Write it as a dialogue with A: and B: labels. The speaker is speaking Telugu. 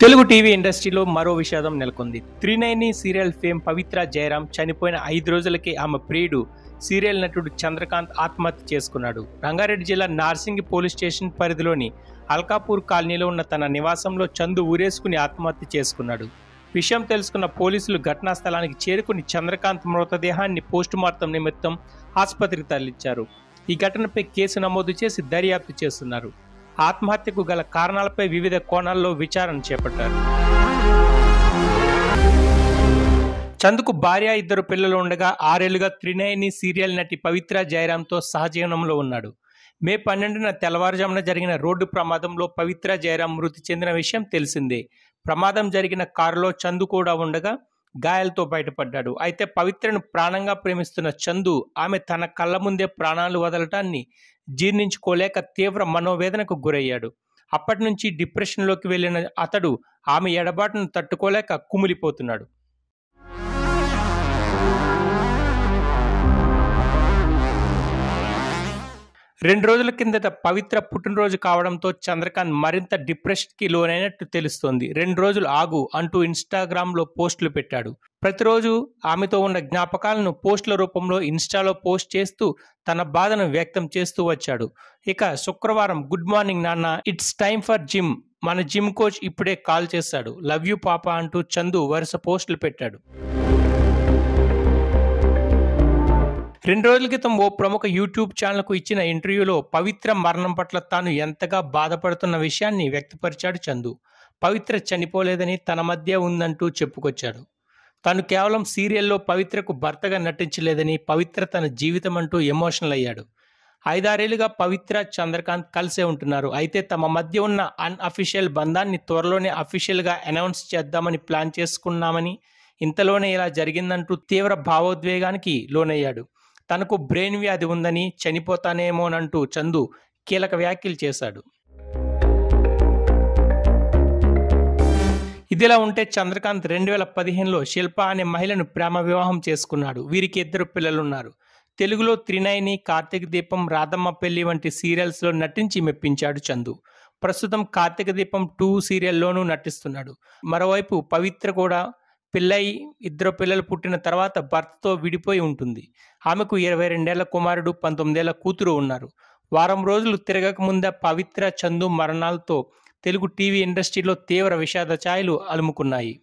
A: తెలుగు టీవీ ఇండస్ట్రీలో మరో విషాదం నెలకొంది. త్రినయని సీరియల్ ఫేమ్ పవిత్ర జయరాం చనిపోయిన 5 రోజులకే ఆమె ప్రియుడు సీరియల్ నటుడు చంద్రకాంత్ ఆత్మహత్య చేసుకున్నాడు. రంగారెడ్డి జిల్లా నార్సింగి పోలీస్ స్టేషన్ పరిధిలోని అల్కాపూర్ కాలనీలో ఉన్న తన నివాసంలో చందు ఊరేసుకుని ఆత్మహత్య చేసుకున్నాడు. విషయం తెలుసుకున్న పోలీసులు ఘటనా స్థలానికి చేరుకుని చంద్రకాంత్ మృతదేహాన్ని పోస్టుమార్టం నిమిత్తం ఆసుపత్రికి తరలించారు. ఈ ఘటనపై కేసు నమోదు చేసి దర్యాప్తు చేస్తున్నారు. ఆత్మహత్యకు గల కారణాలపై వివిధ కోణాల్లో విచారణ చేపట్టారు. చందుకు భార్య, 2 పిల్లలు ఉండగా 6 ఏళ్లుగా త్రినయని సీరియల్ నటి పవిత్ర జయరాంతో సహజీవనంలో ఉన్నాడు. మే 12న తెల్లవారుజామున జరిగిన రోడ్డు ప్రమాదంలో పవిత్ర జయరాం మృతి చెందిన విషయం తెలిసిందే. ప్రమాదం జరిగిన కారులో చందు కూడా ఉండగా గాయాలతో బయటపడ్డాడు. అయితే పవిత్రను ప్రాణంగా ప్రేమిస్తున్న చందు ఆమె తన కళ్ళ ముందే ప్రాణాలు వదలటాన్ని జీర్ణించుకోలేక తీవ్ర మనోవేదనకు గురయ్యాడు. అప్పటి నుంచి డిప్రెషన్లోకి వెళ్లిన అతడు ఆమె ఎడబాటును తట్టుకోలేక కుమిలిపోతున్నాడు. రెండు రోజుల కిందట పవిత్ర పుట్టినరోజు కావడంతో చంద్రకాంత్ మరింత డిప్రెషన్కి లోనైనట్టు తెలుస్తోంది. 2 రోజులు ఆగు అంటూ ఇన్స్టాగ్రామ్లో పోస్టులు పెట్టాడు. ప్రతిరోజు ఆమెతో ఉన్న జ్ఞాపకాలను పోస్టుల రూపంలో ఇన్స్టాలో పోస్ట్ చేస్తూ తన బాధను వ్యక్తం చేస్తూ వచ్చాడు. ఇక శుక్రవారం గుడ్ మార్నింగ్ నాన్న, ఇట్స్ టైమ్ ఫర్ జిమ్, మన జిమ్ కోచ్ ఇప్పుడే కాల్ చేశాడు, లవ్ యూ పాప అంటూ చందు వరుస పోస్టులు పెట్టాడు. 2 రోజుల క్రితం ఓ ప్రముఖ యూట్యూబ్ ఛానల్కు ఇచ్చిన ఇంటర్వ్యూలో పవిత్ర మరణం పట్ల తాను ఎంతగా బాధపడుతున్న విషయాన్ని వ్యక్తపరిచాడు చందు. పవిత్ర చనిపోలేదని తన మధ్య ఉందంటూ చెప్పుకొచ్చాడు. తాను కేవలం సీరియల్లో పవిత్రకు భర్తగా నటించలేదని, పవిత్ర తన జీవితం అంటూ ఎమోషనల్ అయ్యాడు. 5-6 ఏళ్లుగా పవిత్ర, చంద్రకాంత్ కలిసే ఉంటున్నారు. అయితే తమ మధ్య ఉన్న అన్అఫీషియల్ బంధాన్ని త్వరలోనే అఫీషియల్గా అనౌన్స్ చేద్దామని ప్లాన్ చేసుకున్నామని, ఇంతలోనే ఇలా జరిగిందంటూ తీవ్ర భావోద్వేగానికి లోనయ్యాడు. తనకు బ్రెయిన్ వ్యాధి ఉందని, చనిపోతానేమోనంటూ చందు కీలక వ్యాఖ్యలు చేశాడు. ఇదిలా ఉంటే చంద్రకాంత్ 2015లో శిల్ప అనే మహిళను ప్రేమ వివాహం చేసుకున్నాడు. వీరికి 2 పిల్లలున్నారు. తెలుగులో త్రినయని, కార్తీక దీపం, రాధమ్మ పెళ్లి వంటి సీరియల్స్లో నటించి మెప్పించాడు చందు. ప్రస్తుతం కార్తీక దీపం 2 సీరియల్లోనూ నటిస్తున్నాడు. మరోవైపు పవిత్ర కూడా పెళ్ళై 2 పిల్లలు పుట్టిన తర్వాత భర్తతో విడిపోయి ఉంటుంది. ఆమెకు 22 ఏళ్ల కుమారుడు, 19 ఏళ్ల కూతురు ఉన్నారు. వారం రోజులు తిరగక ముందే పవిత్ర, చందు మరణాలతో తెలుగు టీవీ ఇండస్ట్రీలో తీవ్ర విషాద ఛాయలు అలుముకున్నాయి.